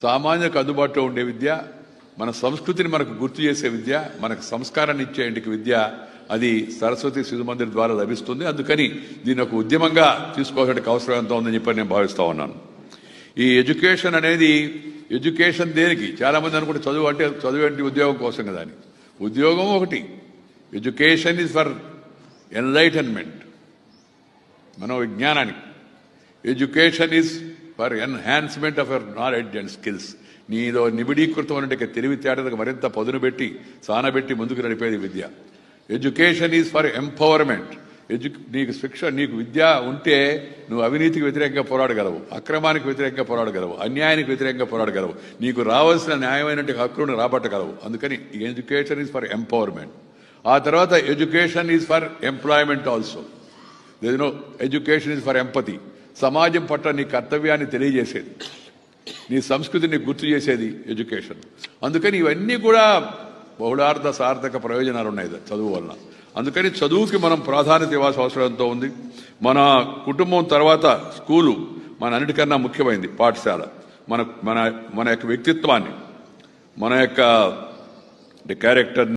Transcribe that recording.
సామాన్యులకు అందుబాటులో ఉండే విద్య, మన సంస్కృతిని మనకు గుర్తు చేసే విద్య, మనకు సంస్కారాన్ని ఇచ్చే ఇంటికి విద్య, అది సరస్వతి శిశు మందిర్ ద్వారా లభిస్తుంది. అందుకని దీని ఒక ఉద్యమంగా తీసుకోవాల్సిన అవసరం ఎంత ఉందని చెప్పి నేను భావిస్తూ ఉన్నాను. ఈ ఎడ్యుకేషన్ అనేది, ఎడ్యుకేషన్ దేనికి? చాలామంది అనుకుంటే చదువు అంటే చదువు ఏంటి, ఉద్యోగం కోసం కదా అని. ఉద్యోగం ఒకటి. ఎడ్యుకేషన్ ఈజ్ ఫర్ ఎన్లైటన్మెంట్, మన విజ్ఞానానికి. Education is for enhancement of your knowledge and skills. నీలో నిబిడీకృతం అంటే తెలివితేటలకు మరింత పదును పెట్టి సానబెట్టి ముందుకు నడిపేది విద్య. Education is for empowerment. నీకు శిక్ష, నీకు విద్య ఉంటే నువ్వు అవినీతికి వ్యతిరేకంగా పోరాడగలవు, అక్రమానికి వ్యతిరేకంగా పోరాడగలవు, అన్యాయానికి వ్యతిరేకంగా పోరాడగలవు, నీకు రావాల్సిన న్యాయమైన హక్కులను రాబట్టగలవు. అందుకని ఎడ్యుకేషన్ ఈజ్ ఫర్ ఎంపవర్మెంట్. ఆ తర్వాత education is for employment also. There no education is for empathy. సమాజం పట్ల నీ కర్తవ్యాన్ని తెలియజేసేది, నీ సంస్కృతిని గుర్తు చేసేది ఎడ్యుకేషన్. అందుకని ఇవన్నీ కూడా బహుళార్థ సార్థక ప్రయోజనాలు ఉన్నాయి చదువు వలన. అందుకని చదువుకి మనం ప్రాధాన్యత ఇవ్వాల్సిన అవసరం ఎంతో ఉంది. మన కుటుంబం తర్వాత స్కూలు మన అన్నిటికన్నా ముఖ్యమైనది. పాఠశాల మన మన మన యొక్క వ్యక్తిత్వాన్ని, మన యొక్క క్యారెక్టర్